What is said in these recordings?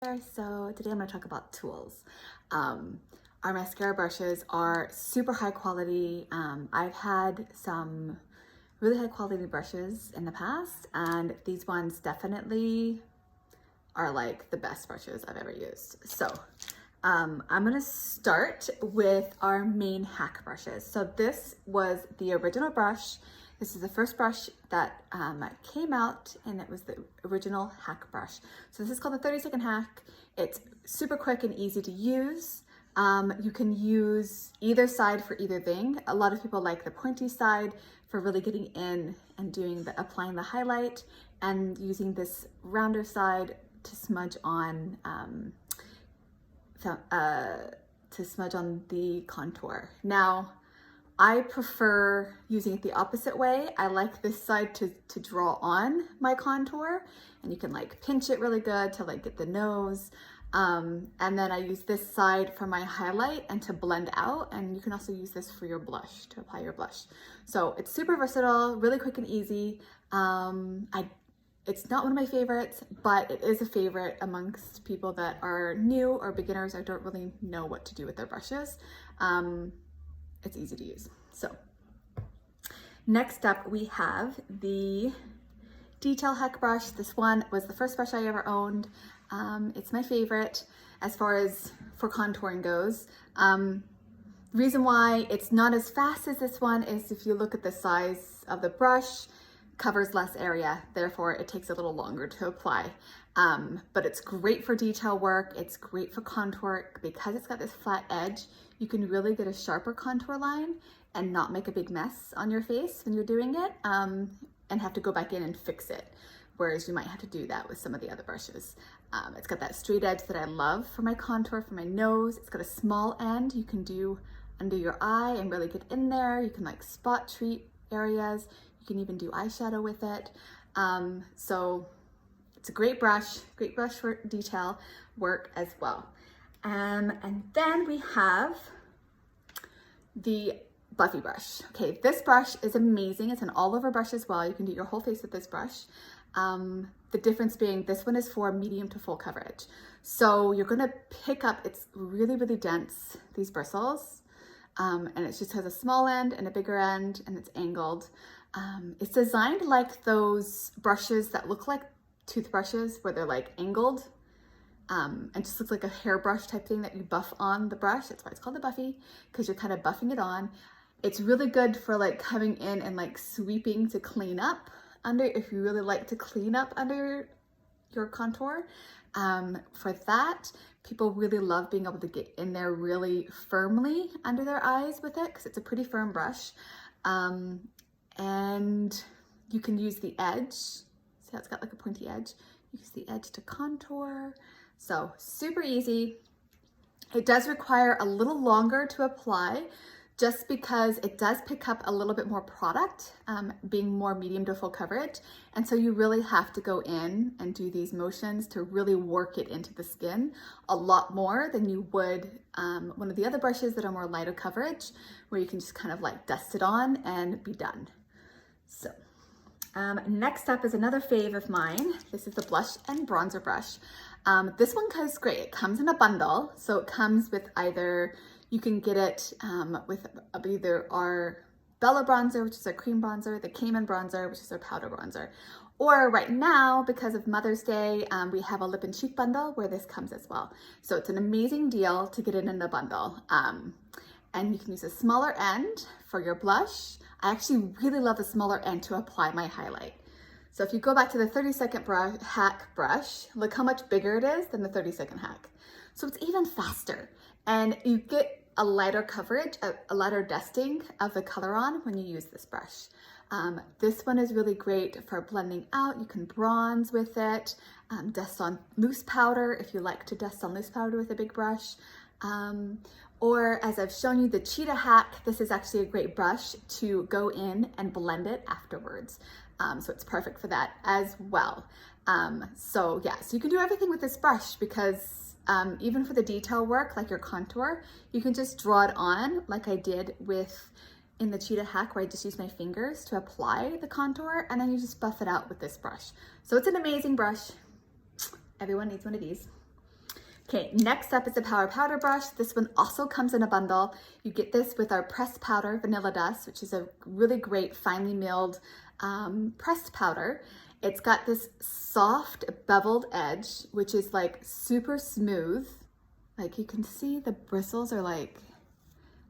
So today I'm going to talk about tools. Our mascara brushes are super high quality. I've had some really high quality brushes in the past, and these ones definitely are like the best brushes I've ever used. So I'm going to start with our main hack brushes. So this was the original brush. This is the first brush that came out, and it was the original hack brush. So this is called the 30-second hack. It's super quick and easy to use. You can use either side for either thing. A lot of people like the pointy side for really getting in and applying the highlight, and using this rounder side to smudge on the contour. Now, I prefer using it the opposite way. I like this side to draw on my contour, and you can like pinch it really good to like get the nose. And then I use this side for my highlight and to blend out, and you can also use this for your blush, to apply your blush. So it's super versatile, really quick and easy. It's not one of my favorites, but it is a favorite amongst people that are new or beginners or don't really know what to do with their brushes. It's easy to use. So next up we have the Detail Hack brush. This one was the first brush I ever owned. It's my favorite as far as for contouring goes. Reason why it's not as fast as this one is if you look at the size of the brush, covers less area, therefore it takes a little longer to apply. But it's great for detail work. It's great for contour because it's got this flat edge. You can really get a sharper contour line and not make a big mess on your face when you're doing it, and have to go back in and fix it. Whereas you might have to do that with some of the other brushes. It's got that straight edge that I love for my contour, for my nose. It's got a small end you can do under your eye and really get in there. You can like spot treat areas. You can even do eyeshadow with it. So it's a great brush for detail work as well. And then we have the Buffy Brush. Okay, this brush is amazing. It's an all over brush as well. You can do your whole face with this brush. The difference being this one is for medium to full coverage. So you're gonna pick up, it's really, really dense, these bristles. And it just has a small end and a bigger end, and it's angled. It's designed like those brushes that look like toothbrushes where they're like angled, and just looks like a hairbrush type thing that you buff on the brush. That's why it's called the Buffy, because you're kind of buffing it on. It's really good for like coming in and like sweeping to clean up under, if you really like to clean up under your contour. For that, people really love being able to get in there really firmly under their eyes with it, because it's a pretty firm brush. And you can use the edge. See how it's got like a pointy edge? You use the edge to contour. So super easy. It does require a little longer to apply, just because it does pick up a little bit more product, being more medium to full coverage. And so you really have to go in and do these motions to really work it into the skin a lot more than you would one of the other brushes that are more lighter coverage, where you can just kind of like dust it on and be done. So next up is another fave of mine. This is the Blush and Bronzer brush. This one is great. It comes in a bundle. So it comes with either, you can get it with either our Bella bronzer, which is our cream bronzer, the Cayman bronzer, which is our powder bronzer. Or right now, because of Mother's Day, we have a lip and cheek bundle where this comes as well. So it's an amazing deal to get it in a bundle. And you can use a smaller end for your blush. I actually really love the smaller end to apply my highlight. So if you go back to the 30-second hack brush, look how much bigger it is than the 30-second hack. So it's even faster, and you get a lighter coverage, a lighter dusting of the color on when you use this brush. This one is really great for blending out. You can bronze with it, dust on loose powder if you like to dust on loose powder with a big brush. Or as I've shown you, the Cheetah hack, this is actually a great brush to go in and blend it afterwards. So it's perfect for that as well. So yeah, so you can do everything with this brush, because even for the detail work, like your contour, you can just draw it on like I did in the Cheetah hack, where I just use my fingers to apply the contour, and then you just buff it out with this brush. So it's an amazing brush. Everyone needs one of these. Okay, next up is the Power Powder Brush. This one also comes in a bundle. You get this with our pressed powder, Vanilla Dust, which is a really great finely milled pressed powder. It's got this soft beveled edge, which is like super smooth. Like you can see the bristles are like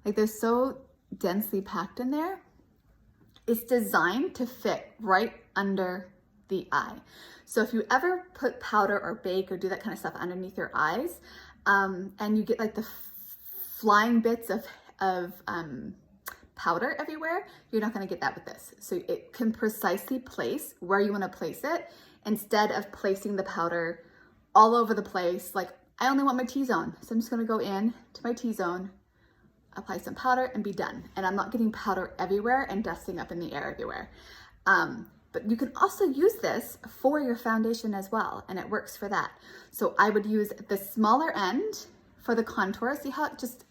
they're so densely packed in there. It's designed to fit right under the eye. So if you ever put powder or bake or do that kind of stuff underneath your eyes, and you get like the flying bits of powder everywhere, you're not going to get that with this. So it can precisely place where you want to place it instead of placing the powder all over the place. Like I only want my T-zone, so I'm just going to go in to my T-zone, apply some powder and be done. And I'm not getting powder everywhere and dusting up in the air everywhere. But you can also use this for your foundation as well, and it works for that. So I would use the smaller end for the contour. See how it just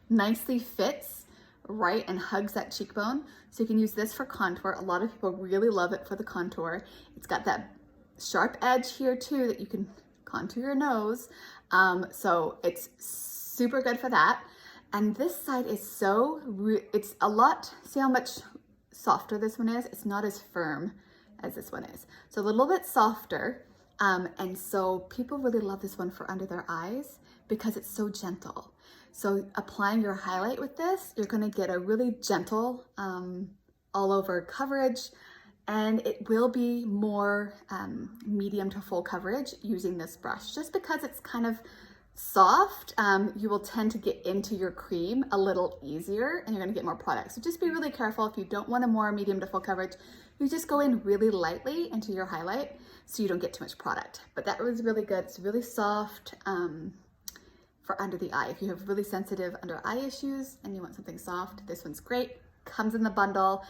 nicely fits right and hugs that cheekbone? So you can use this for contour. A lot of people really love it for the contour. It's got that sharp edge here too that you can contour your nose. So it's super good for that. And this side is it's a lot, see how much softer this one is? It's not as firm as this one is. So a little bit softer. And so people really love this one for under their eyes because it's so gentle. So applying your highlight with this, you're gonna get a really gentle all over coverage, and it will be more medium to full coverage using this brush. Just because it's kind of soft, you will tend to get into your cream a little easier and you're gonna get more product. So just be really careful. If you don't want a more medium to full coverage, you just go in really lightly into your highlight so you don't get too much product. But that was really good. It's really soft for under the eye. If you have really sensitive under eye issues and you want something soft, this one's great. Comes in the bundle.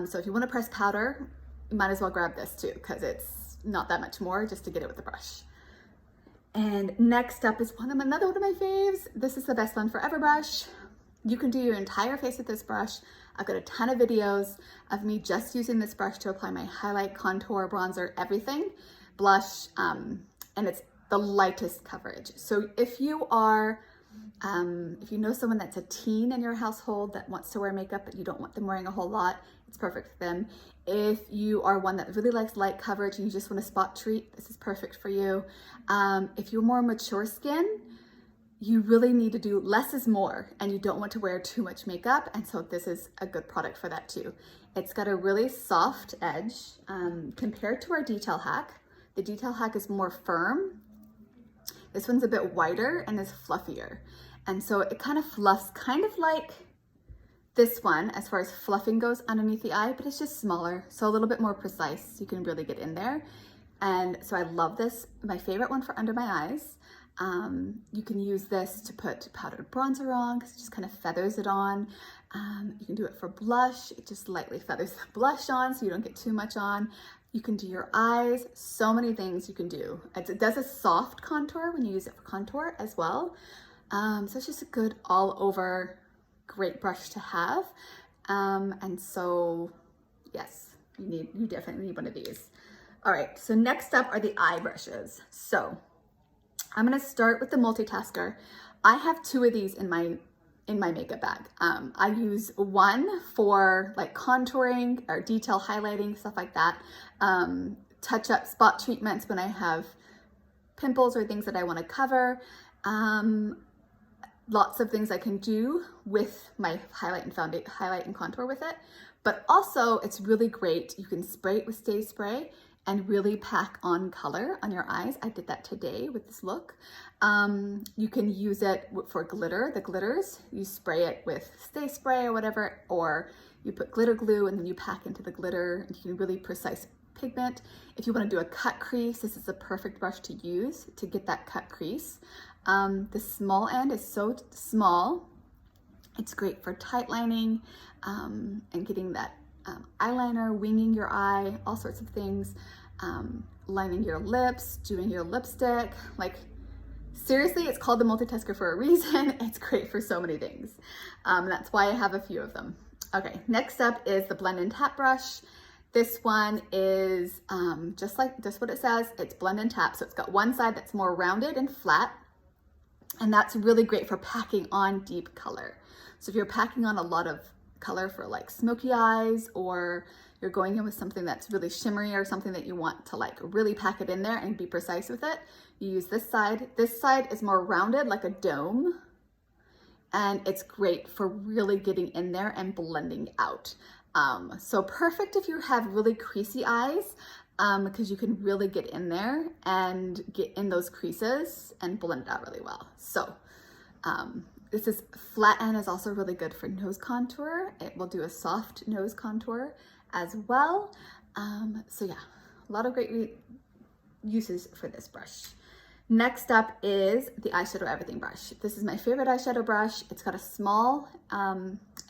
So if you want to press powder, you might as well grab this too, because it's not that much more just to get it with the brush. And next up is another one of my faves. This is the Best One Forever brush. You can do your entire face with this brush. I've got a ton of videos of me just using this brush to apply my highlight, contour, bronzer, everything, blush, and it's the lightest coverage. So if you are, if you know someone that's a teen in your household that wants to wear makeup but you don't want them wearing a whole lot, it's perfect for them. If you are one that really likes light coverage and you just want a spot treat, this is perfect for you. If you're more mature skin, you really need to do less is more and you don't want to wear too much makeup, and so this is a good product for that too. It's got a really soft edge compared to our Detail Hack. The Detail Hack is more firm. This one's a bit wider and is fluffier, and so it kind of fluffs kind of like this one as far as fluffing goes underneath the eye, but it's just smaller, so a little bit more precise. You can really get in there. And so I love this. My favorite one for under my eyes. You can use this to put powdered bronzer on because it just kind of feathers it on. You can do it for blush. It just lightly feathers the blush on so you don't get too much on. You can do your eyes. So many things you can do. It does a soft contour when you use it for contour as well. So it's just a good all over great brush to have. And so yes, you definitely need one of these. All right, so next up are the eye brushes. So I'm gonna start with the multitasker. I have two of these in my makeup bag. I use one for like contouring or detail highlighting, stuff like that. Touch up spot treatments when I have pimples or things that I wanna cover. Lots of things I can do with my highlight and contour with it. But also it's really great. You can spray it with Stay Spray and really pack on color on your eyes. I did that today with this look. You can use it for glitter, the glitters. You spray it with Stay Spray or whatever, or you put glitter glue and then you pack into the glitter and you can really precise pigment. If you wanna do a cut crease, this is a perfect brush to use to get that cut crease. The small end is so small. It's great for tight lining and getting that eyeliner, winging your eye, all sorts of things, lining your lips, doing your lipstick. Like seriously, it's called the multitasker for a reason. It's great for so many things. That's why I have a few of them. Okay, next up is the Blend and Tap brush. This one is just what it says. It's blend and tap. So it's got one side that's more rounded and flat And that's really great for packing on deep color. So if you're packing on a lot of color for like smoky eyes, or you're going in with something that's really shimmery or something that you want to like really pack it in there and be precise with it, you use this side. This side is more rounded, like a dome, and it's great for really getting in there and blending out. So perfect if you have really creasy eyes, because you can really get in there and get in those creases and blend it out really well. So this is flat end is also really good for nose contour. It will do a soft nose contour as well. So yeah, a lot of great uses for this brush. Next up is the Eyeshadow Everything brush. This is my favorite eyeshadow brush. It's got a small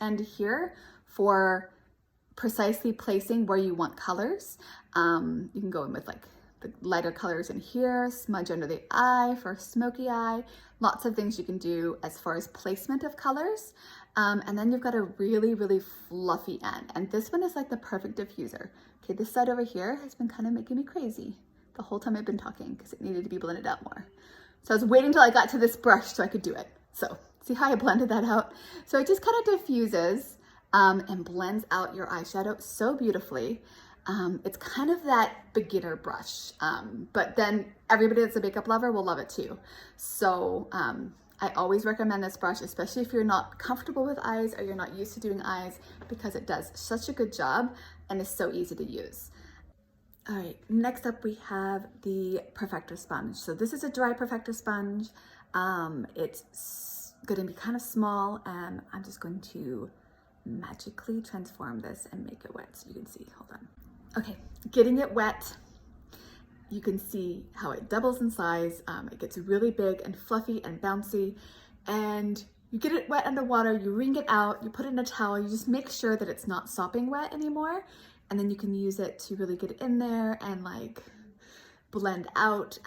end here for precisely placing where you want colors. You can go in with like the lighter colors in here, smudge under the eye for smoky eye, lots of things you can do as far as placement of colors. And then you've got a really, really fluffy end. And this one is like the perfect diffuser. Okay, this side over here has been kind of making me crazy the whole time I've been talking because it needed to be blended out more. So I was waiting till I got to this brush so I could do it. So see how I blended that out? So it just kind of diffuses and blends out your eyeshadow so beautifully. It's kind of that beginner brush, but then everybody that's a makeup lover will love it too. So I always recommend this brush, especially if you're not comfortable with eyes or you're not used to doing eyes, because it does such a good job and is so easy to use. All right, next up we have the Perfecto Sponge. So this is a dry Perfecto Sponge. It's going to be kind of small, and I'm just going to magically transform this and make it wet so you can see. Hold on. Okay, getting it wet, you can see how it doubles in size. It gets really big and fluffy and bouncy, and you get it wet underwater, you wring it out, you put it in a towel, you just make sure that it's not sopping wet anymore, and then you can use it to really get in there and like blend out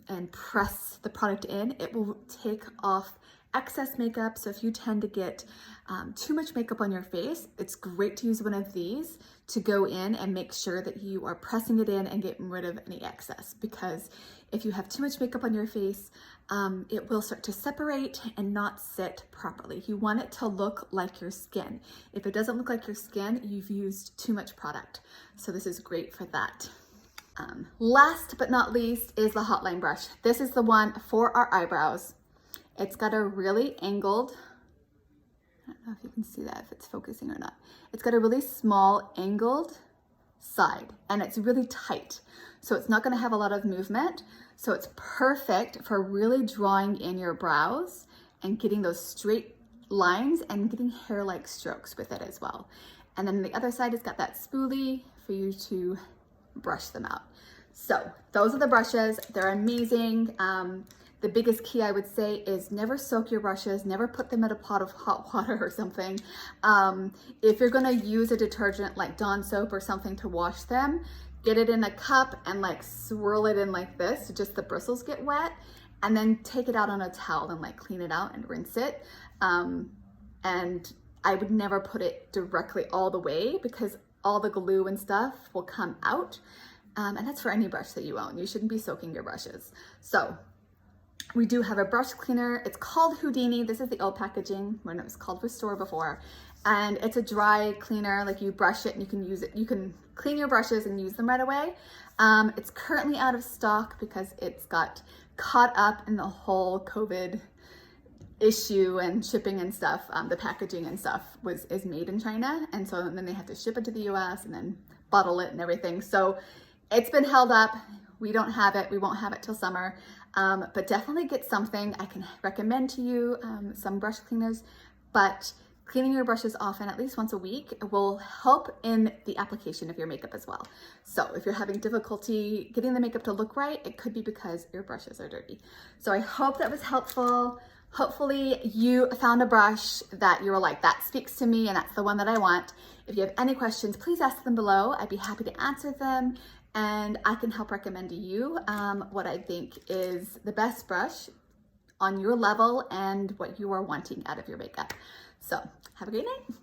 and press the product in. It will take off excess makeup. So if you tend to get too much makeup on your face, it's great to use one of these to go in and make sure that you are pressing it in and getting rid of any excess, because if you have too much makeup on your face, it will start to separate and not sit properly. You want it to look like your skin. If it doesn't look like your skin, you've used too much product. So this is great for that. Last but not least is the Hotline brush. This is the one for our eyebrows. It's got a really angled, I don't know if you can see that, if it's focusing or not. It's got a really small angled side, and it's really tight. So it's not gonna have a lot of movement. So it's perfect for really drawing in your brows and getting those straight lines and getting hair-like strokes with it as well. And then the other side has got that spoolie for you to brush them out. So those are the brushes. They're amazing. The biggest key I would say is never soak your brushes, never put them in a pot of hot water or something. If you're gonna use a detergent like Dawn soap or something to wash them, get it in a cup and like swirl it in like this so just the bristles get wet, and then take it out on a towel and like clean it out and rinse it. And I would never put it directly all the way because all the glue and stuff will come out. And that's for any brush that you own. You shouldn't be soaking your brushes. So we do have a brush cleaner. It's called Houdini. This is the old packaging when it was called Restore before. And it's a dry cleaner, like you brush it and you can use it. You can clean your brushes and use them right away. It's currently out of stock because it's got caught up in the whole COVID issue and shipping and stuff. The packaging and stuff is made in China. And so then they have to ship it to the US and then bottle it and everything. So it's been held up. We don't have it. We won't have it till summer. But definitely get something. I can recommend to you some brush cleaners, but cleaning your brushes often, at least once a week, will help in the application of your makeup as well. So if you're having difficulty getting the makeup to look right, it could be because your brushes are dirty. So I hope that was helpful. Hopefully you found a brush that you were like, that speaks to me and that's the one that I want. If you have any questions, please ask them below. I'd be happy to answer them. And I can help recommend to you what I think is the best brush on your level and what you are wanting out of your makeup. So have a great night.